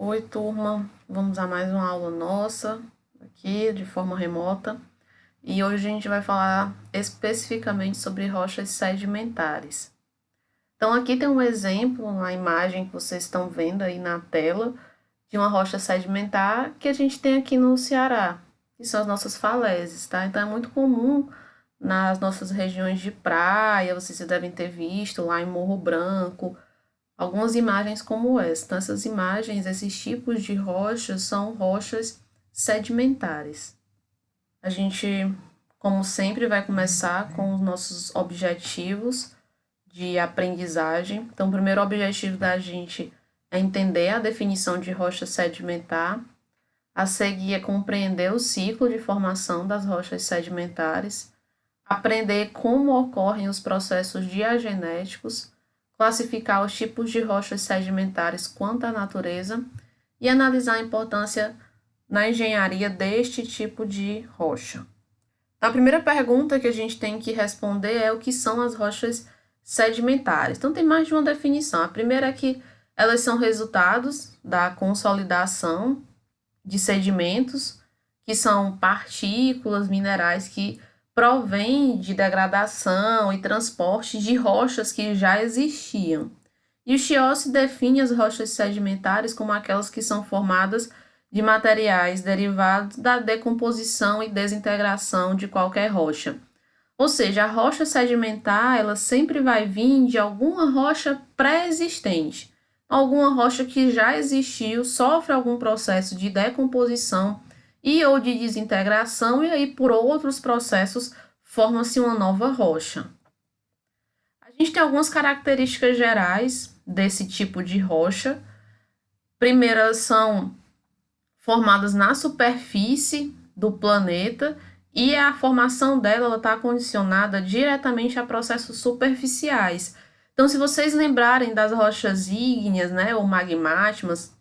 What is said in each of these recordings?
Oi, turma. Vamos a mais uma aula nossa aqui de forma remota. E hoje a gente vai falar especificamente sobre rochas sedimentares. Então, aqui tem um exemplo na imagem que vocês estão vendo aí na tela de uma rocha sedimentar que a gente tem aqui no Ceará, que são as nossas falésias, tá? Então, é muito comum nas nossas regiões de praia, vocês já devem ter visto lá em Morro Branco, algumas imagens como essa. Então, essas imagens, esses tipos de rochas são rochas sedimentares. A gente, como sempre, vai começar com os nossos objetivos de aprendizagem. Então, o primeiro objetivo da gente é entender a definição de rocha sedimentar. A seguir é compreender o ciclo de formação das rochas sedimentares, aprender como ocorrem os processos diagenéticos, classificar os tipos de rochas sedimentares quanto à natureza e analisar a importância na engenharia deste tipo de rocha. A primeira pergunta que a gente tem que responder é o que são as rochas sedimentares. Então, tem mais de uma definição. A primeira é que elas são resultados da consolidação de sedimentos, que são partículas minerais que provém de degradação e transporte de rochas que já existiam. E o Chiossi define as rochas sedimentares como aquelas que são formadas de materiais derivados da decomposição e desintegração de qualquer rocha. Ou seja, a rocha sedimentar, ela sempre vai vir de alguma rocha pré-existente, alguma rocha que já existiu, sofre algum processo de decomposição e ou de desintegração, e aí por outros processos forma-se uma nova rocha. A gente tem algumas características gerais desse tipo de rocha. Primeiras são formadas na superfície do planeta e a formação dela está condicionada diretamente a processos superficiais. Então, se vocês lembrarem das rochas ígneas, né, ou magmáticas,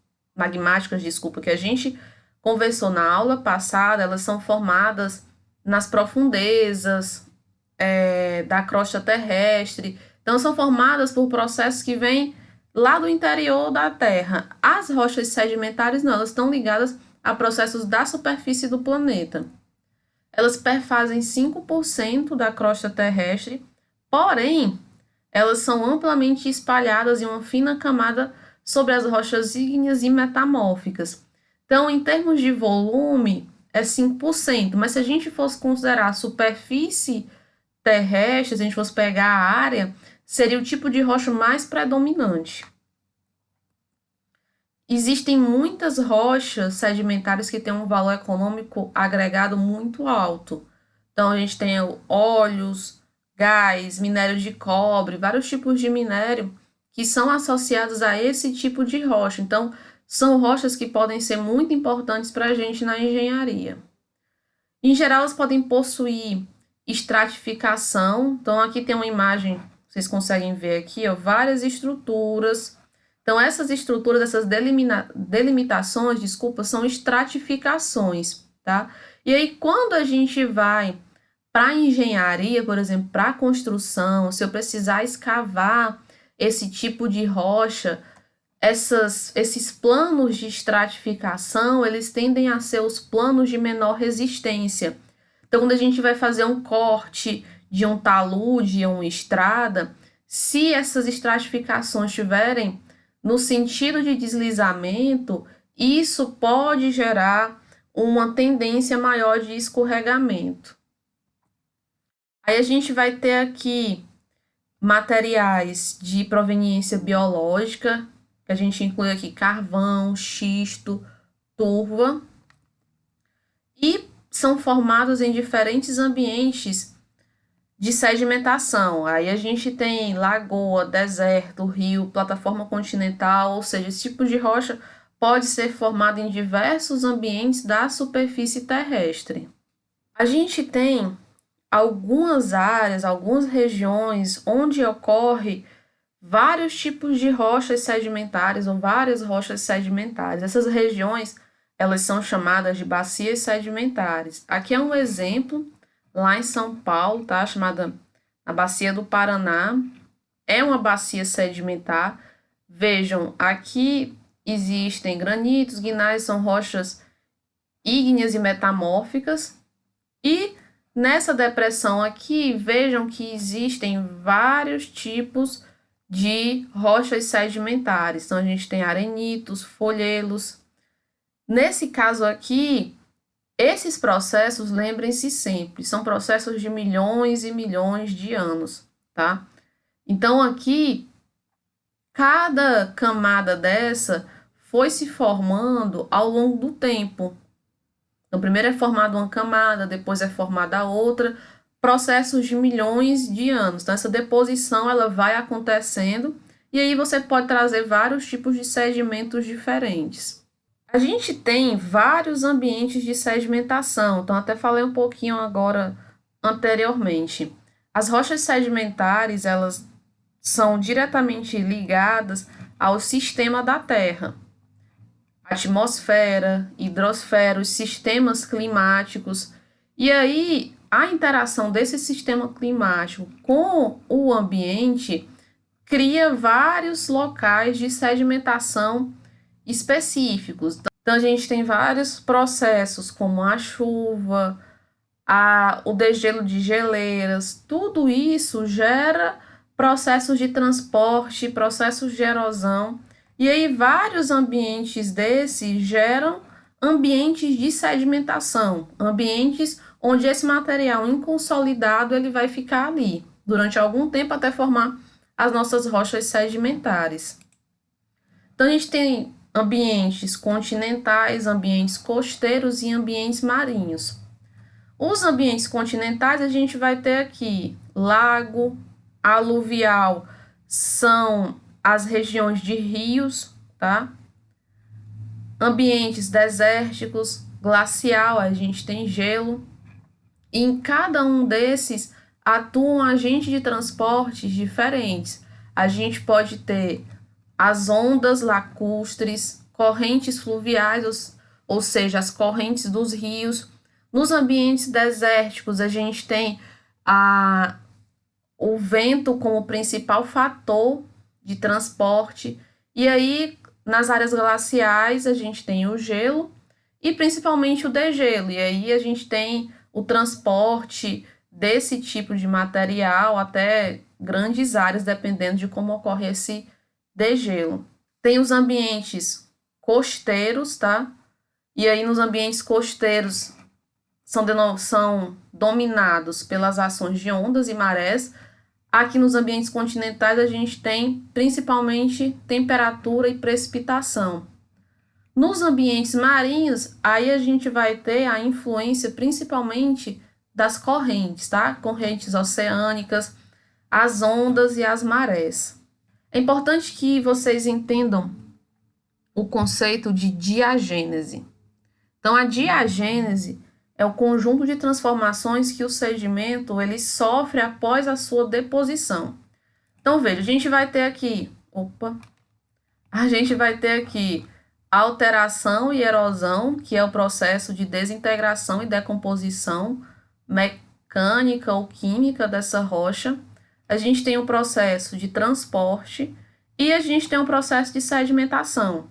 desculpa, que a gente conversou na aula passada, elas são formadas nas profundezas da crosta terrestre. Então, são formadas por processos que vêm lá do interior da Terra. As rochas sedimentares não, elas estão ligadas a processos da superfície do planeta. Elas perfazem 5% da crosta terrestre, porém, elas são amplamente espalhadas em uma fina camada sobre as rochas ígneas e metamórficas. Então, em termos de volume, é 5%, mas se a gente fosse considerar a superfície terrestre, se a gente fosse pegar a área, seria o tipo de rocha mais predominante. Existem muitas rochas sedimentares que têm um valor econômico agregado muito alto. Então, a gente tem óleos, gás, minério de cobre, vários tipos de minério que são associados a esse tipo de rocha. Então, são rochas que podem ser muito importantes para a gente na engenharia. Em geral, elas podem possuir estratificação. Então, aqui tem uma imagem, vocês conseguem ver aqui, ó, várias estruturas. Então, essas estruturas, essas delimitações, desculpa, são estratificações, tá? E aí, quando a gente vai para a engenharia, por exemplo, para a construção, se eu precisar escavar esse tipo de rocha, esses planos de estratificação, eles tendem a ser os planos de menor resistência. Então, quando a gente vai fazer um corte de um talude ou uma estrada, se essas estratificações estiverem no sentido de deslizamento, isso pode gerar uma tendência maior de escorregamento. Aí a gente vai ter aqui materiais de proveniência biológica, que a gente inclui aqui carvão, xisto, turva, e são formados em diferentes ambientes de sedimentação. Aí a gente tem lagoa, deserto, rio, plataforma continental, ou seja, esse tipo de rocha pode ser formado em diversos ambientes da superfície terrestre. A gente tem algumas áreas, algumas regiões onde ocorre vários tipos de rochas sedimentares ou várias rochas sedimentares. Essas regiões, elas são chamadas de bacias sedimentares. Aqui é um exemplo, lá em São Paulo, tá? Chamada a Bacia do Paraná. É uma bacia sedimentar. Vejam, aqui existem granitos, guinais, são rochas ígneas e metamórficas. E nessa depressão aqui, vejam que existem vários tipos de rochas sedimentares. Então, a gente tem arenitos, folhelos. Nesse caso aqui, esses processos, lembrem-se sempre, são processos de milhões e milhões de anos, tá? Então, aqui, cada camada dessa foi se formando ao longo do tempo. Então, primeiro é formada uma camada, depois é formada outra, processos de milhões de anos. Então, essa deposição ela vai acontecendo e aí você pode trazer vários tipos de sedimentos diferentes. A gente tem vários ambientes de sedimentação, então até falei um pouquinho agora anteriormente. As rochas sedimentares, elas são diretamente ligadas ao sistema da Terra. Atmosfera, hidrosfera, os sistemas climáticos. E aí, a interação desse sistema climático com o ambiente cria vários locais de sedimentação específicos. Então, a gente tem vários processos, como a chuva, o degelo de geleiras, tudo isso gera processos de transporte, processos de erosão. E aí, vários ambientes desses geram ambientes de sedimentação, ambientes onde esse material inconsolidado ele vai ficar ali durante algum tempo até formar as nossas rochas sedimentares. Então, a gente tem ambientes continentais, ambientes costeiros e ambientes marinhos. Os ambientes continentais, a gente vai ter aqui lago, aluvial, são as regiões de rios, tá? Ambientes desérticos, glacial, a gente tem gelo. E em cada um desses atuam agentes de transportes diferentes. A gente pode ter as ondas lacustres, correntes fluviais, ou seja, as correntes dos rios. Nos ambientes desérticos, a gente tem o vento como principal fator de transporte. E aí, nas áreas glaciais, a gente tem o gelo e principalmente o degelo. E aí, a gente tem o transporte desse tipo de material até grandes áreas, dependendo de como ocorre esse degelo. Tem os ambientes costeiros, tá? E aí, nos ambientes costeiros, são dominados pelas ações de ondas e marés. Aqui nos ambientes continentais a gente tem principalmente temperatura e precipitação. Nos ambientes marinhos, aí a gente vai ter a influência principalmente das correntes, tá? Correntes oceânicas, as ondas e as marés. É importante que vocês entendam o conceito de diagênese. Então, a diagênese é o conjunto de transformações que o sedimento ele sofre após a sua deposição. Então, veja, a gente vai ter aqui alteração e erosão, que é o processo de desintegração e decomposição mecânica ou química dessa rocha. A gente tem o processo de transporte e a gente tem o processo de sedimentação.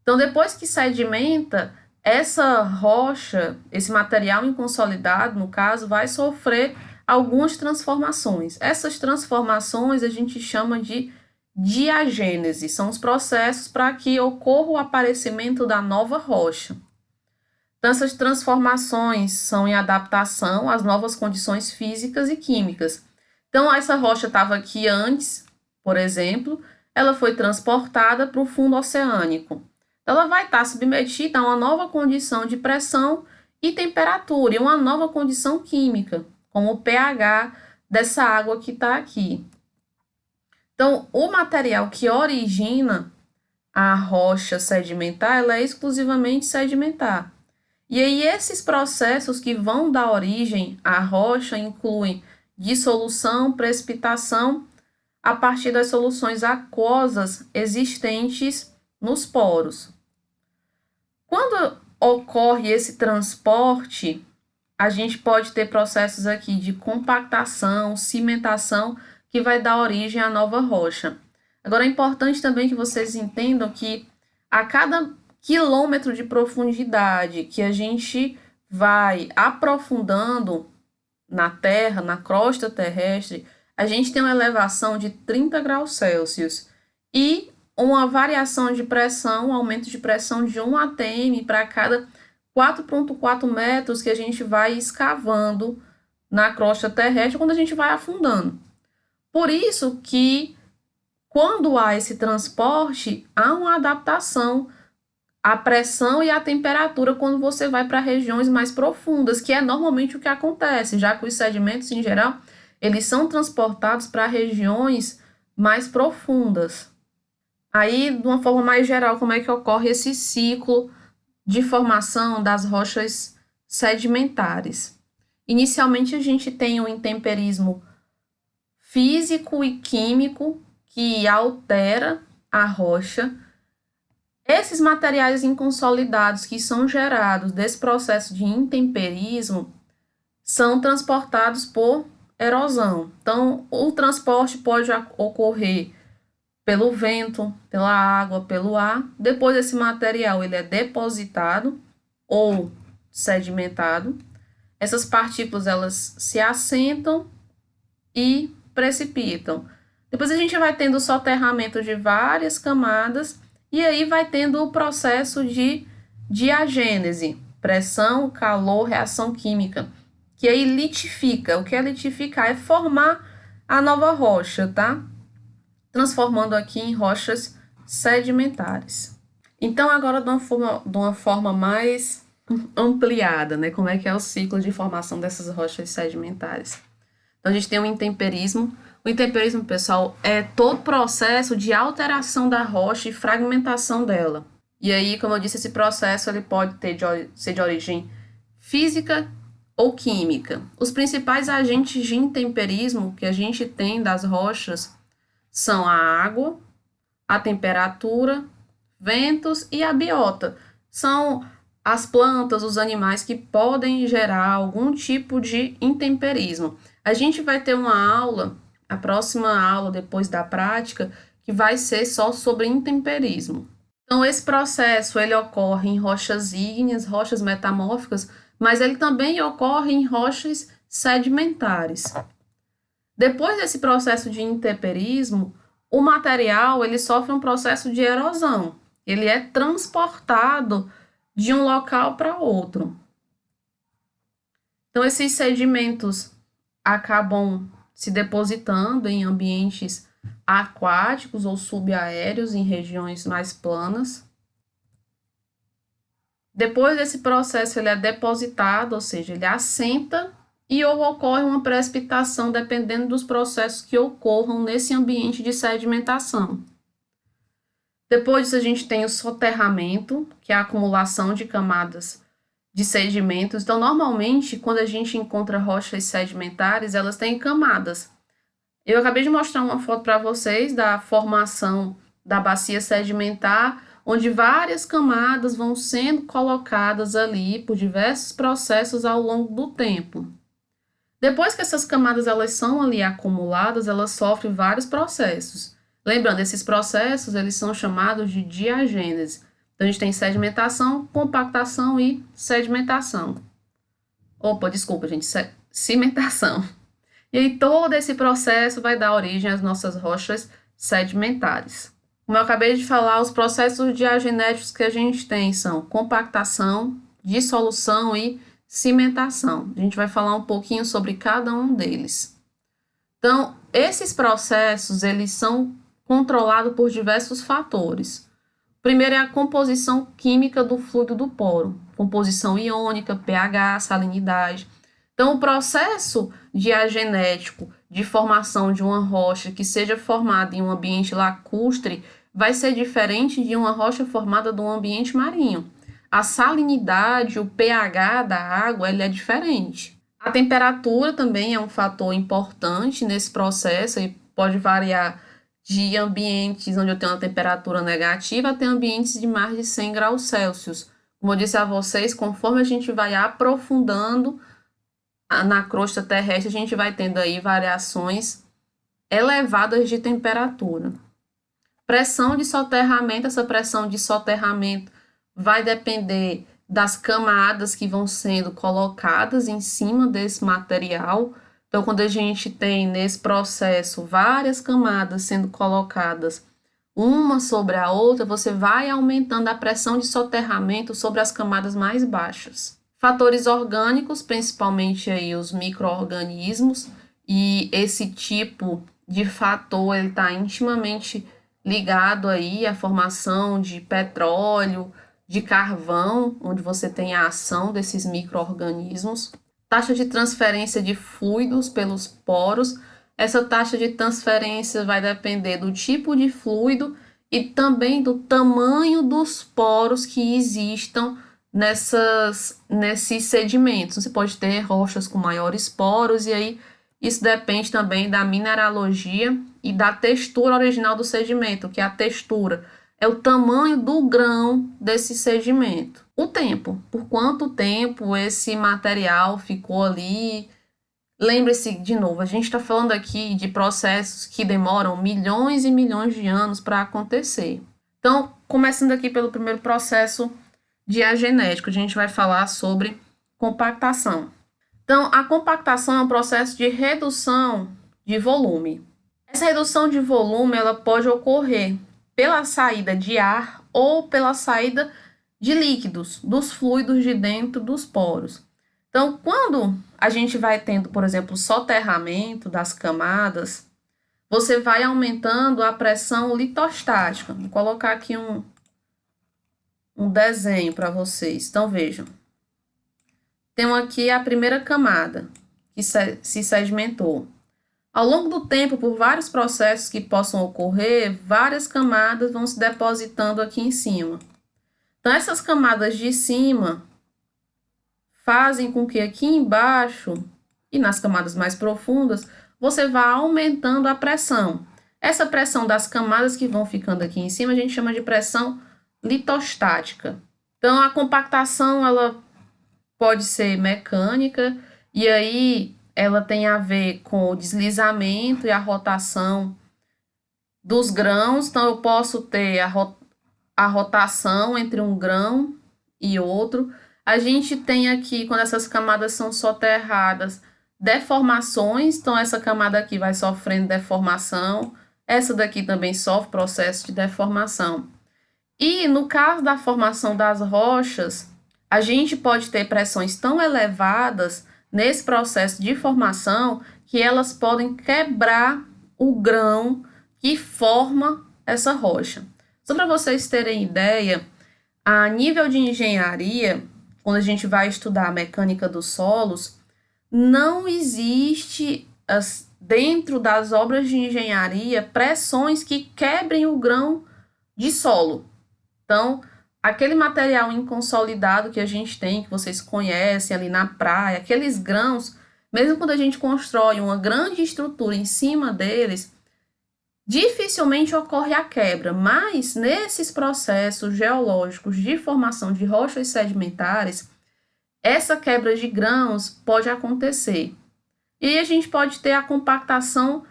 Então, depois que sedimenta, essa rocha, esse material inconsolidado, no caso, vai sofrer algumas transformações. Essas transformações a gente chama de diagênese, são os processos para que ocorra o aparecimento da nova rocha. Então, essas transformações são em adaptação às novas condições físicas e químicas. Então, essa rocha estava aqui antes, por exemplo, ela foi transportada para o fundo oceânico. Ela vai estar submetida a uma nova condição de pressão e temperatura, e uma nova condição química, como o pH dessa água que está aqui. Então, o material que origina a rocha sedimentar, ela é exclusivamente sedimentar. E aí, esses processos que vão dar origem à rocha incluem dissolução, precipitação, a partir das soluções aquosas existentes nos poros. Quando ocorre esse transporte, a gente pode ter processos aqui de compactação, cimentação, que vai dar origem à nova rocha. Agora, é importante também que vocês entendam que A cada quilômetro de profundidade que a gente vai aprofundando na Terra, na crosta terrestre, a gente tem uma elevação de 30 graus Celsius e uma variação de pressão, um aumento de pressão de 1 atm para cada 4,4 metros que a gente vai escavando na crosta terrestre quando a gente vai afundando. Por isso que quando há esse transporte, há uma adaptação à pressão e à temperatura quando você vai para regiões mais profundas, que é normalmente o que acontece, já que os sedimentos, em geral, eles são transportados para regiões mais profundas. Aí, de uma forma mais geral, como é que ocorre esse ciclo de formação das rochas sedimentares? Inicialmente, a gente tem o intemperismo físico e químico que altera a rocha. Esses materiais inconsolidados que são gerados desse processo de intemperismo são transportados por erosão. Então, o transporte pode ocorrer pelo vento, pela água, pelo ar. Depois esse material ele é depositado ou sedimentado. Essas partículas elas se assentam e precipitam. Depois a gente vai tendo o soterramento de várias camadas e aí vai tendo o processo de diagênese, pressão, calor, reação química, que aí litifica. O que é litificar? É formar a nova rocha, tá? Transformando aqui em rochas sedimentares. Então, agora de uma forma mais ampliada, né? Como é que é o ciclo de formação dessas rochas sedimentares? Então, a gente tem o intemperismo. O intemperismo, pessoal, é todo o processo de alteração da rocha e fragmentação dela. E aí, como eu disse, esse processo ele pode ser de origem física ou química. Os principais agentes de intemperismo que a gente tem das rochas são a água, a temperatura, ventos e a biota. São as plantas, os animais que podem gerar algum tipo de intemperismo. A gente vai ter uma aula, a próxima aula depois da prática, que vai ser só sobre intemperismo. Então, esse processo ele ocorre em rochas ígneas, rochas metamórficas, mas ele também ocorre em rochas sedimentares. Depois desse processo de intemperismo, o material ele sofre um processo de erosão. Ele é transportado de um local para outro. Então, esses sedimentos acabam se depositando em ambientes aquáticos ou subaéreos, em regiões mais planas. Depois desse processo, ele é depositado, ou seja, ele assenta e ou ocorre uma precipitação, dependendo dos processos que ocorram nesse ambiente de sedimentação. Depois disso, a gente tem o soterramento, que é a acumulação de camadas de sedimentos. Então, normalmente, quando a gente encontra rochas sedimentares, elas têm camadas. Eu acabei de mostrar uma foto para vocês da formação da bacia sedimentar, onde várias camadas vão sendo colocadas ali por diversos processos ao longo do tempo. Depois que essas camadas elas são ali acumuladas, elas sofrem vários processos. Lembrando, esses processos eles são chamados de diagênese. Então, a gente tem sedimentação, compactação e sedimentação. Opa, desculpa, gente, cimentação. E aí, todo esse processo vai dar origem às nossas rochas sedimentares. Como eu acabei de falar, os processos diagenéticos que a gente tem são compactação, dissolução e cimentação. A gente vai falar um pouquinho sobre cada um deles. Então, esses processos, eles são controlados por diversos fatores. O primeiro é a composição química do fluido do poro, composição iônica, pH, salinidade. Então, o processo diagenético de formação de uma rocha que seja formada em um ambiente lacustre vai ser diferente de uma rocha formada de um ambiente marinho. A salinidade, o pH da água, ele é diferente. A temperatura também é um fator importante nesse processo e pode variar de ambientes onde eu tenho uma temperatura negativa até ambientes de mais de 100 graus Celsius. Como eu disse a vocês, conforme a gente vai aprofundando na crosta terrestre, a gente vai tendo aí variações elevadas de temperatura. pressão de soterramento. Essa pressão de soterramento vai depender das camadas que vão sendo colocadas em cima desse material. Então, quando a gente tem nesse processo várias camadas sendo colocadas uma sobre a outra, você vai aumentando a pressão de soterramento sobre as camadas mais baixas. Fatores orgânicos, principalmente aí os micro-organismos, e esse tipo de fator ele está intimamente ligado aí à formação de petróleo, de carvão, onde você tem a ação desses micro-organismos. Taxa de transferência de fluidos pelos poros. Essa taxa de transferência vai depender do tipo de fluido e também do tamanho dos poros que existam nesses sedimentos. Você pode ter rochas com maiores poros, e aí isso depende também da mineralogia e da textura original do sedimento, que é a textura é o tamanho do grão desse sedimento. O tempo, por quanto tempo esse material ficou ali. Lembre-se, de novo, a gente está falando aqui de processos que demoram milhões e milhões de anos para acontecer. Então, começando aqui pelo primeiro processo diagenético, a gente vai falar sobre compactação. Então, a compactação é um processo de redução de volume. Essa redução de volume ela pode ocorrer pela saída de ar ou pela saída de líquidos, dos fluidos de dentro dos poros. Então, quando a gente vai tendo, por exemplo, soterramento das camadas, você vai aumentando a pressão litostática. Vou colocar aqui um desenho para vocês. Então, vejam. Temos aqui a primeira camada que se sedimentou. Ao longo do tempo, por vários processos que possam ocorrer, várias camadas vão se depositando aqui em cima. Então, essas camadas de cima fazem com que aqui embaixo e nas camadas mais profundas, você vá aumentando a pressão. Essa pressão das camadas que vão ficando aqui em cima, a gente chama de pressão litostática. Então, a compactação, ela pode ser mecânica, e aí ela tem a ver com o deslizamento e a rotação dos grãos. Então, eu posso ter a rotação entre um grão e outro. A gente tem aqui, quando essas camadas são soterradas, deformações. Então, essa camada aqui vai sofrendo deformação. Essa daqui também sofre processo de deformação. E no caso da formação das rochas, a gente pode ter pressões tão elevadas nesse processo de formação que elas podem quebrar o grão que forma essa rocha. Só para vocês terem ideia, a nível de engenharia, quando a gente vai estudar a mecânica dos solos, não existe dentro das obras de engenharia pressões que quebrem o grão de solo. Então, aquele material inconsolidado que a gente tem, que vocês conhecem ali na praia, aqueles grãos, mesmo quando a gente constrói uma grande estrutura em cima deles, dificilmente ocorre a quebra, mas nesses processos geológicos de formação de rochas sedimentares, essa quebra de grãos pode acontecer. E aí a gente pode ter a compactação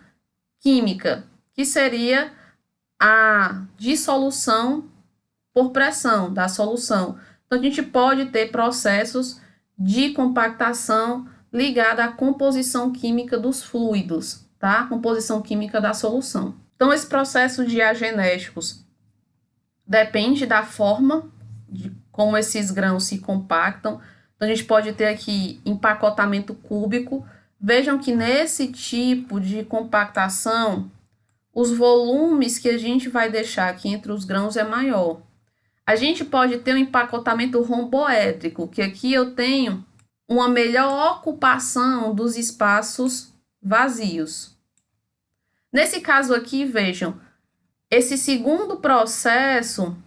química, que seria a dissolução por pressão da solução. Então, a gente pode ter processos de compactação ligada à composição química dos fluidos, tá? Composição química da solução. Então, esse processo diagenéticos depende da forma de como esses grãos se compactam. Então, a gente pode ter aqui empacotamento cúbico. Vejam que nesse tipo de compactação, os volumes que a gente vai deixar aqui entre os grãos é maior. A gente pode ter um empacotamento romboédrico, que aqui eu tenho uma melhor ocupação dos espaços vazios. Nesse caso aqui, vejam, esse segundo processo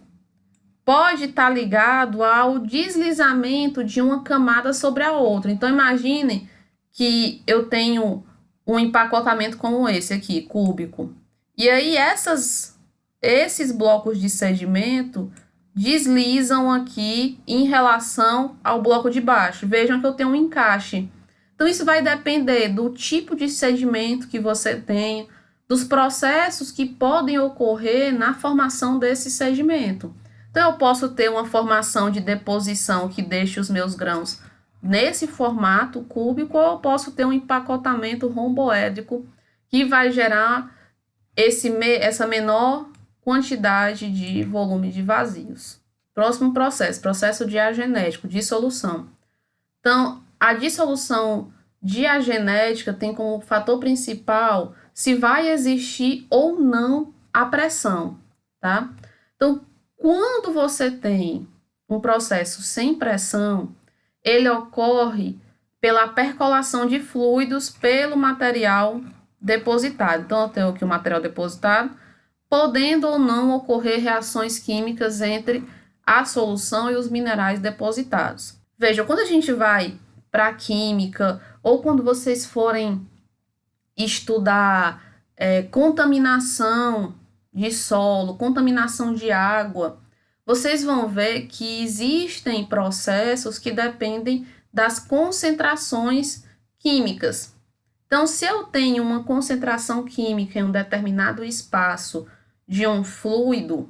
pode estar ligado ao deslizamento de uma camada sobre a outra. Então, imagine que eu tenho um empacotamento como esse aqui, cúbico. E aí, esses blocos de sedimento deslizam aqui em relação ao bloco de baixo. Vejam que eu tenho um encaixe. Então, isso vai depender do tipo de sedimento que você tem, dos processos que podem ocorrer na formação desse sedimento. Então, eu posso ter uma formação de deposição que deixe os meus grãos nesse formato cúbico, ou eu posso ter um empacotamento romboédrico que vai gerar essa menor quantidade de volume de vazios. Próximo processo, processo diagenético, dissolução. Então, a dissolução diagenética tem como fator principal se vai existir ou não a pressão, tá? Então, quando você tem um processo sem pressão, ele ocorre pela percolação de fluidos pelo material depositado. Então, eu tenho aqui o material depositado, podendo ou não ocorrer reações químicas entre a solução e os minerais depositados. Veja, quando a gente vai para a química, ou quando vocês forem estudar contaminação de solo, contaminação de água, vocês vão ver que existem processos que dependem das concentrações químicas. Então, se eu tenho uma concentração química em um determinado espaço de um fluido,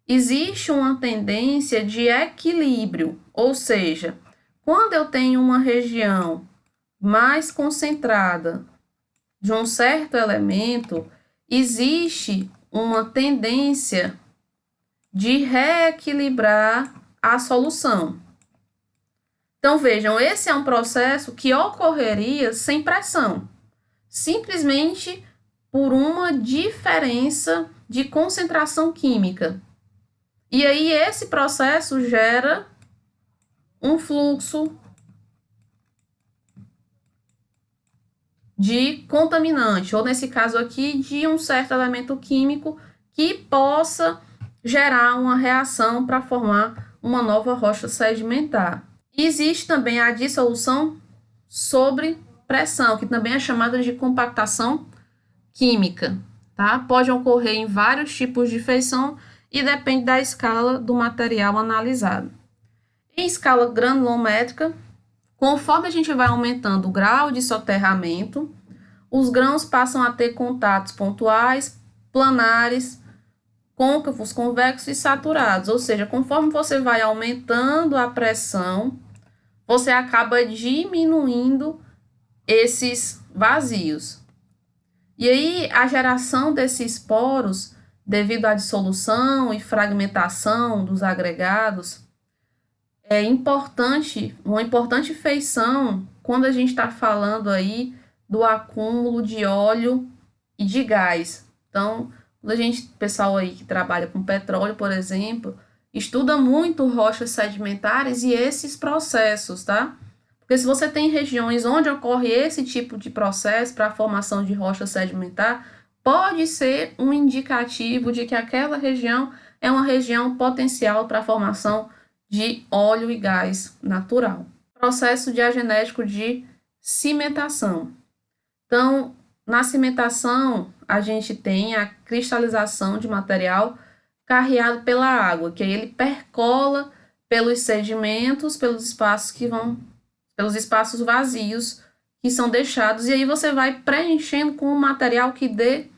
existe uma tendência de equilíbrio, ou seja, quando eu tenho uma região mais concentrada de um certo elemento, existe uma tendência de reequilibrar a solução. Então, vejam, esse é um processo que ocorreria sem pressão, simplesmente por uma diferença de concentração química. E aí, esse processo gera um fluxo de contaminante, ou nesse caso aqui, de um certo elemento químico que possa gerar uma reação para formar uma nova rocha sedimentar. E existe também a dissolução sob pressão, que também é chamada de compactação química, tá? Pode ocorrer em vários tipos de feição e depende da escala do material analisado. Em escala granulométrica, conforme a gente vai aumentando o grau de soterramento, os grãos passam a ter contatos pontuais, planares, côncavos, convexos e saturados. Ou seja, conforme você vai aumentando a pressão, você acaba diminuindo esses vazios. E aí, a geração desses poros, devido à dissolução e fragmentação dos agregados, é importante, uma importante feição quando a gente está falando aí do acúmulo de óleo e de gás. Então, quando a gente, pessoal aí que trabalha com petróleo, por exemplo, estuda muito rochas sedimentares e esses processos, tá? Porque se você tem regiões onde ocorre esse tipo de processo para a formação de rocha sedimentar, pode ser um indicativo de que aquela região é uma região potencial para a formação de óleo e gás natural. Processo diagenético de cimentação. Então, na cimentação, a gente tem a cristalização de material carreado pela água, que aí ele percola pelos sedimentos, pelos espaços vazios que são deixados, e aí você vai preenchendo com um material que dê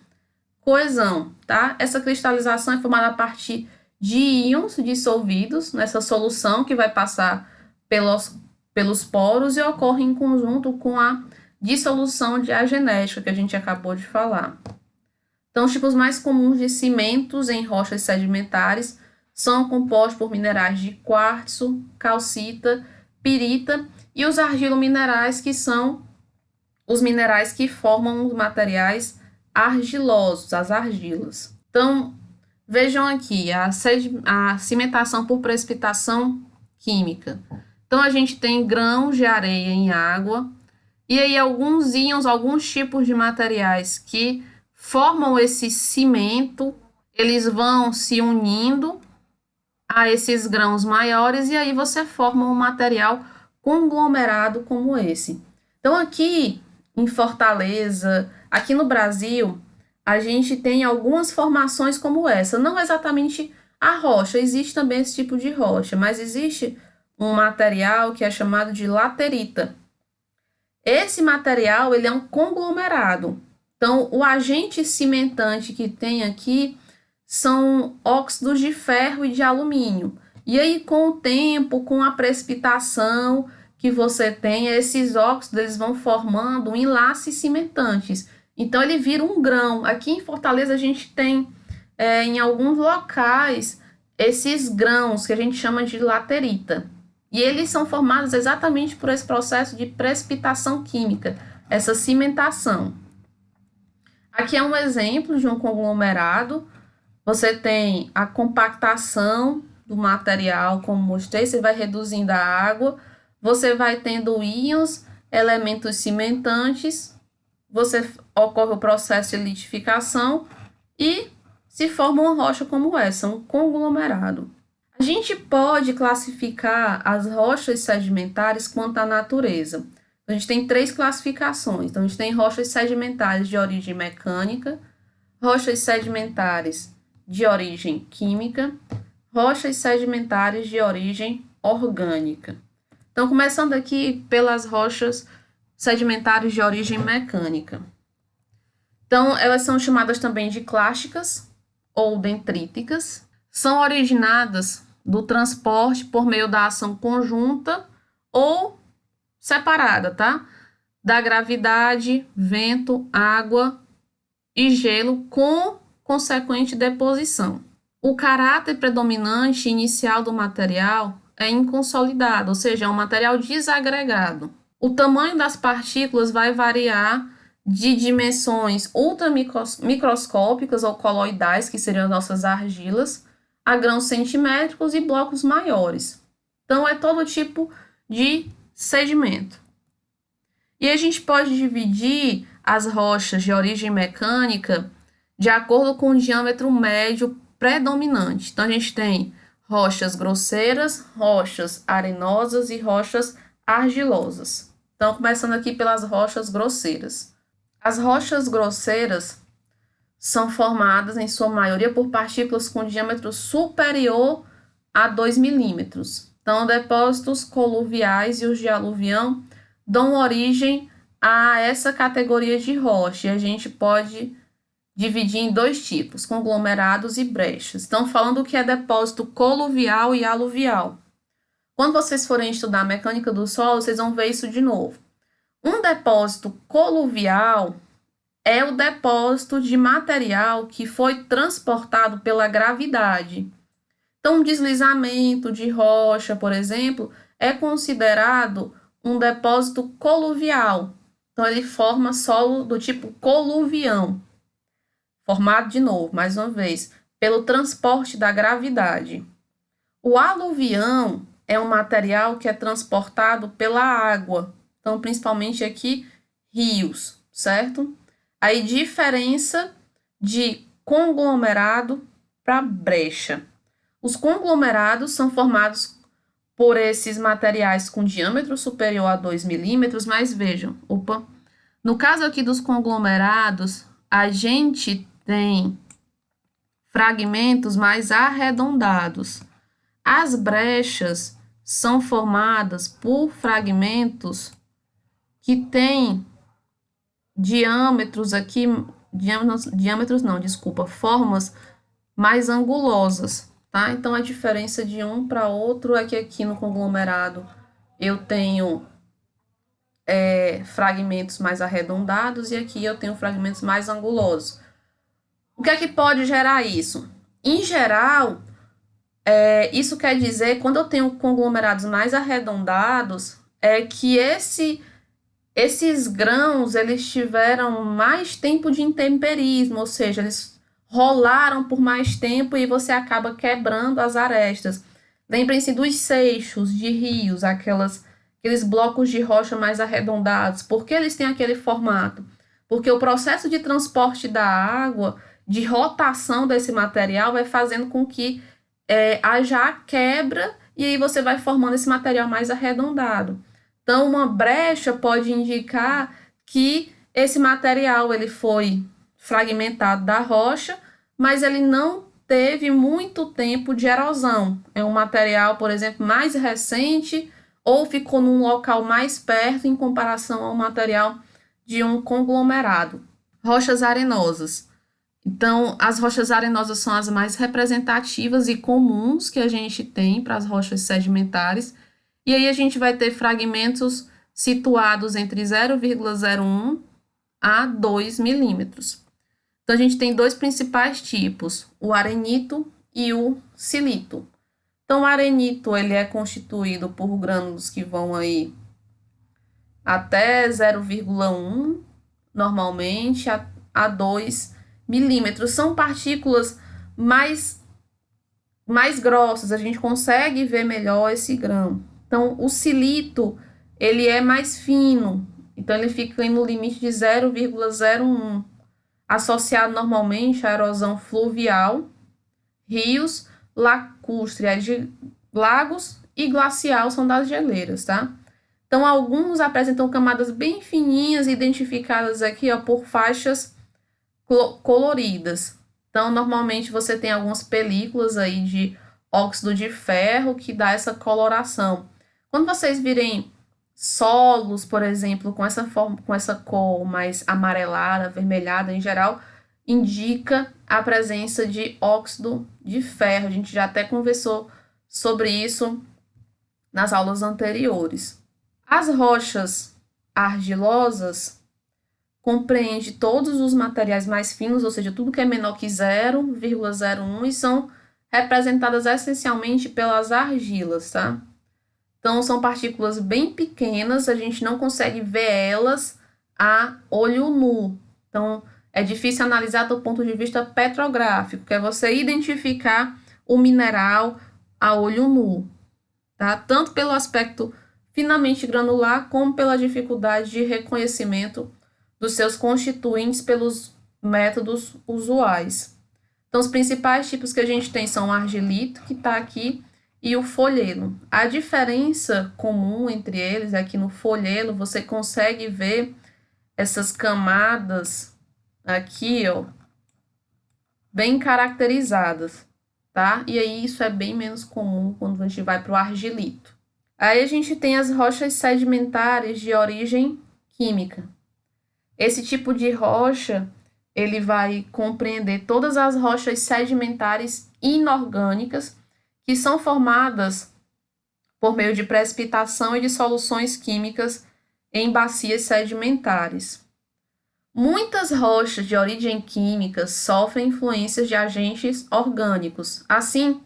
coesão, tá? Essa cristalização é formada a partir de íons dissolvidos nessa solução que vai passar pelos poros e ocorre em conjunto com a dissolução diagenética que a gente acabou de falar. Então, os tipos mais comuns de cimentos em rochas sedimentares são compostos por minerais de quartzo, calcita, pirita e os argilominerais, que são os minerais que formam os materiais argilosos, as argilas. Então, vejam aqui a cimentação por precipitação química. Então, a gente tem grãos de areia em água, e aí alguns íons, alguns tipos de materiais que formam esse cimento, eles vão se unindo a esses grãos maiores, e aí você forma um material conglomerado como esse. Então, aqui em Fortaleza, aqui no Brasil, a gente tem algumas formações como essa. Não exatamente a rocha, existe também esse tipo de rocha, mas existe um material que é chamado de laterita. Esse material, ele é um conglomerado. Então, o agente cimentante que tem aqui são óxidos de ferro e de alumínio. E aí, com o tempo, com a precipitação que você tem, esses óxidos eles vão formando enlaces cimentantes. Então, ele vira um grão. Aqui em Fortaleza, a gente tem, em alguns locais, esses grãos que a gente chama de laterita. E eles são formados exatamente por esse processo de precipitação química, essa cimentação. Aqui é um exemplo de um conglomerado. Você tem a compactação do material, como mostrei, você vai reduzindo a água, você vai tendo íons, elementos cimentantes, ocorre o processo de litificação e se forma uma rocha como essa, um conglomerado. A gente pode classificar as rochas sedimentares quanto à natureza. A gente tem 3 classificações. Então, a gente tem rochas sedimentares de origem mecânica, rochas sedimentares de origem química, rochas sedimentares de origem orgânica. Então, começando aqui pelas rochas sedimentares de origem mecânica. Então, elas são chamadas também de clásticas ou dendríticas. São originadas do transporte por meio da ação conjunta ou separada, tá? Da gravidade, vento, água e gelo com consequente deposição. O caráter predominante inicial do material é inconsolidado, ou seja, é um material desagregado. O tamanho das partículas vai variar de dimensões ultramicroscópicas ou coloidais, que seriam as nossas argilas, a grãos centimétricos e blocos maiores. Então, é todo tipo de sedimento. E a gente pode dividir as rochas de origem mecânica de acordo com o diâmetro médio predominante. Então, a gente tem rochas grosseiras, rochas arenosas e rochas argilosas. Então, começando aqui pelas rochas grosseiras. As rochas grosseiras são formadas, em sua maioria, por partículas com diâmetro superior a 2 milímetros. Então, depósitos coluviais e os de aluvião dão origem a essa categoria de rocha. E a gente pode dividir em 2 tipos, conglomerados e brechas. Então, falando o que é depósito coluvial e aluvial. Quando vocês forem estudar a mecânica do solo, vocês vão ver isso de novo. Um depósito coluvial é o depósito de material que foi transportado pela gravidade. Então, um deslizamento de rocha, por exemplo, é considerado um depósito coluvial. Então, ele forma solo do tipo coluvião. Formado de novo, mais uma vez, pelo transporte da gravidade. O aluvião é um material que é transportado pela água. Então, principalmente aqui, rios, certo? Aí, diferença de conglomerado para brecha. Os conglomerados são formados por esses materiais com diâmetro superior a 2 milímetros, mas vejam, no caso aqui dos conglomerados, a gente tem fragmentos mais arredondados. As brechas são formadas por fragmentos que têm formas mais angulosas, tá? Então, a diferença de um para outro é que aqui no conglomerado eu tenho fragmentos mais arredondados e aqui eu tenho fragmentos mais angulosos. O que é que pode gerar isso? Em geral, isso quer dizer, quando eu tenho conglomerados mais arredondados, é que esses grãos, eles tiveram mais tempo de intemperismo, ou seja, eles rolaram por mais tempo e você acaba quebrando as arestas. Lembrem-se dos seixos de rios, aqueles blocos de rocha mais arredondados. Por que eles têm aquele formato? Porque o processo de transporte da água, de rotação desse material, vai fazendo com que haja a quebra e aí você vai formando esse material mais arredondado. Então, uma brecha pode indicar que esse material ele foi fragmentado da rocha, mas ele não teve muito tempo de erosão. É um material, por exemplo, mais recente ou ficou num local mais perto em comparação ao material de um conglomerado. Rochas arenosas. Então, as rochas arenosas são as mais representativas e comuns que a gente tem para as rochas sedimentares. E aí a gente vai ter fragmentos situados entre 0,01 a 2 milímetros. Então, a gente tem dois principais tipos, o arenito e o silito. Então, o arenito ele é constituído por grânulos que vão aí até 0,1, normalmente, a 2 milímetros. São partículas mais grossas, a gente consegue ver melhor esse grão. Então, o silito, ele é mais fino, então ele fica no limite de 0,01, associado normalmente à erosão fluvial, rios, lacustre, de lagos e glacial são das geleiras, tá? Então, alguns apresentam camadas bem fininhas, identificadas aqui, ó, por faixas coloridas. Então, normalmente você tem algumas películas aí de óxido de ferro que dá essa coloração. Quando vocês virem solos, por exemplo, com essa forma, com essa cor mais amarelada, avermelhada em geral, indica a presença de óxido de ferro. A gente já até conversou sobre isso nas aulas anteriores. As rochas argilosas compreende todos os materiais mais finos, ou seja, tudo que é menor que 0,01 e são representadas essencialmente pelas argilas, tá? Então, são partículas bem pequenas, a gente não consegue ver elas a olho nu. Então, é difícil analisar do ponto de vista petrográfico, que é você identificar o mineral a olho nu, tá? Tanto pelo aspecto finamente granular, como pela dificuldade de reconhecimento dos seus constituintes pelos métodos usuais. Então, os principais tipos que a gente tem são o argilito, que está aqui, e o folhelo. A diferença comum entre eles é que no folhelo você consegue ver essas camadas aqui, ó, bem caracterizadas, tá? E aí isso é bem menos comum quando a gente vai para o argilito. Aí a gente tem as rochas sedimentares de origem química. Esse tipo de rocha, ele vai compreender todas as rochas sedimentares inorgânicas que são formadas por meio de precipitação e de soluções químicas em bacias sedimentares. Muitas rochas de origem química sofrem influências de agentes orgânicos. Assim,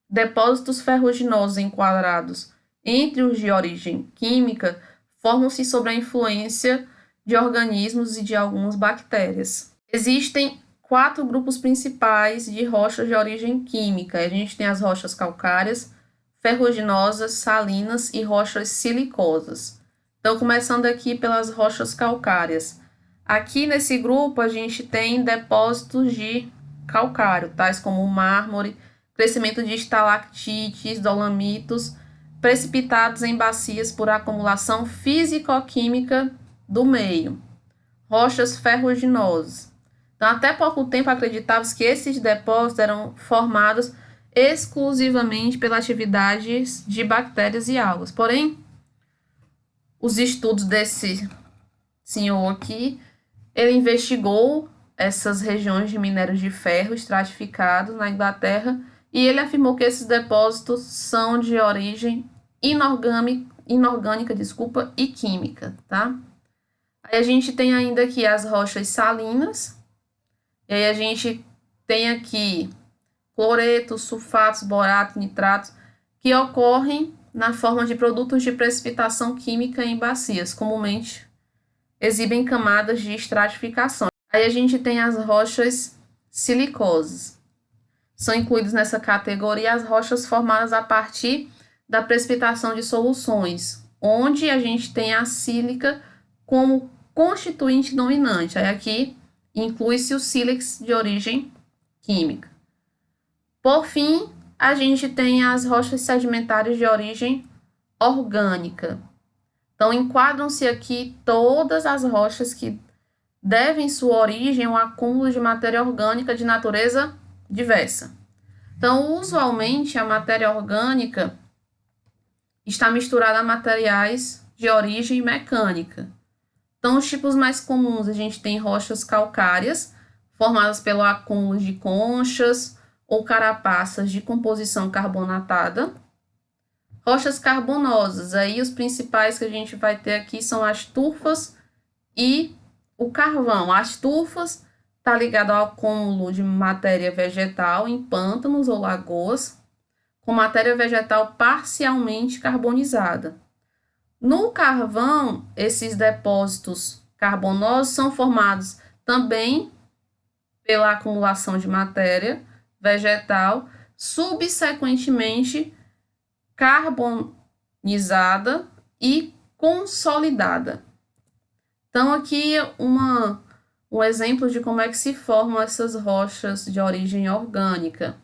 depósitos ferruginosos enquadrados entre os de origem química formam-se sob a influência de organismos e de algumas bactérias. Existem 4 grupos principais de rochas de origem química. A gente tem as rochas calcárias, ferruginosas, salinas e rochas silicosas. Então, começando aqui pelas rochas calcárias. Aqui nesse grupo a gente tem depósitos de calcário, tais como mármore, crescimento de estalactites, dolamitos, precipitados em bacias por acumulação físico-química do meio. Rochas ferruginosas. Então, até pouco tempo acreditava-se que esses depósitos eram formados exclusivamente pela atividade de bactérias e algas. Porém, os estudos desse senhor aqui, ele investigou essas regiões de minérios de ferro estratificados na Inglaterra e ele afirmou que esses depósitos são de origem inorgânica, e química, tá? Aí a gente tem ainda aqui as rochas salinas, e aí a gente tem aqui cloretos, sulfatos, boratos, nitratos, que ocorrem na forma de produtos de precipitação química em bacias, comumente exibem camadas de estratificação. Aí a gente tem as rochas silicosas. São incluídas nessa categoria as rochas formadas a partir da precipitação de soluções, onde a gente tem a sílica como constituinte dominante. Aí aqui inclui-se o sílex de origem química. Por fim, a gente tem as rochas sedimentares de origem orgânica. Então, enquadram-se aqui todas as rochas que devem sua origem ao acúmulo de matéria orgânica de natureza diversa. Então, usualmente, a matéria orgânica está misturada a materiais de origem mecânica. Então, os tipos mais comuns, a gente tem rochas calcárias, formadas pelo acúmulo de conchas ou carapaças de composição carbonatada. Rochas carbonosas, aí os principais que a gente vai ter aqui são as tufas e o carvão. As tufas está ligado ao acúmulo de matéria vegetal em pântanos ou lagoas, com matéria vegetal parcialmente carbonizada. No carvão, esses depósitos carbonosos são formados também pela acumulação de matéria vegetal, subsequentemente carbonizada e consolidada. Então, aqui um exemplo de como é que se formam essas rochas de origem orgânica.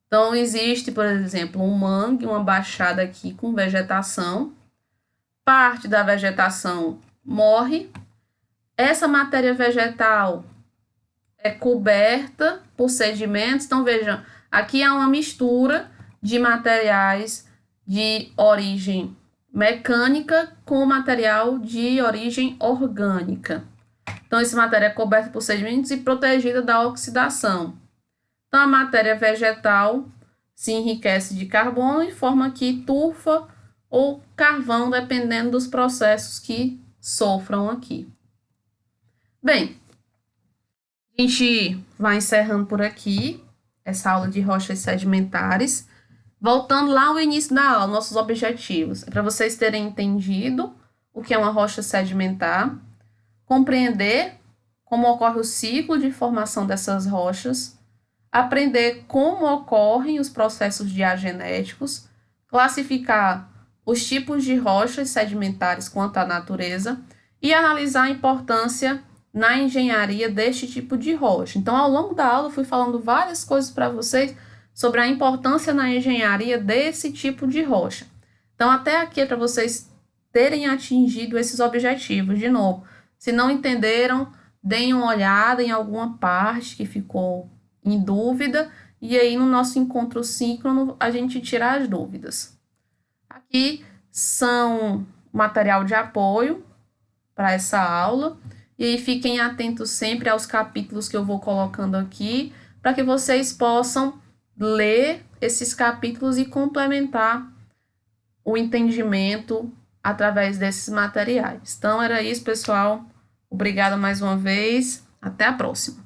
Então, existe, por exemplo, um mangue, uma baixada aqui com vegetação. Parte da vegetação morre. Essa matéria vegetal é coberta por sedimentos. Então, vejam, aqui há uma mistura de materiais de origem mecânica com material de origem orgânica. Então, essa matéria é coberta por sedimentos e protegida da oxidação. Então, a matéria vegetal se enriquece de carbono e forma aqui tufa ou carvão, dependendo dos processos que sofram aqui. Bem, a gente vai encerrando por aqui essa aula de rochas sedimentares. Voltando lá ao início da aula, nossos objetivos. É para vocês terem entendido o que é uma rocha sedimentar, compreender como ocorre o ciclo de formação dessas rochas, aprender como ocorrem os processos diagenéticos, classificar os tipos de rochas sedimentares quanto à natureza e analisar a importância na engenharia deste tipo de rocha. Então, ao longo da aula, eu fui falando várias coisas para vocês sobre a importância na engenharia desse tipo de rocha. Então, até aqui é para vocês terem atingido esses objetivos. De novo, se não entenderam, deem uma olhada em alguma parte que ficou em dúvida, e aí no nosso encontro síncrono a gente tira as dúvidas. Aqui são material de apoio para essa aula, e aí fiquem atentos sempre aos capítulos que eu vou colocando aqui, para que vocês possam ler esses capítulos e complementar o entendimento através desses materiais. Então, era isso, pessoal. Obrigada mais uma vez. Até a próxima.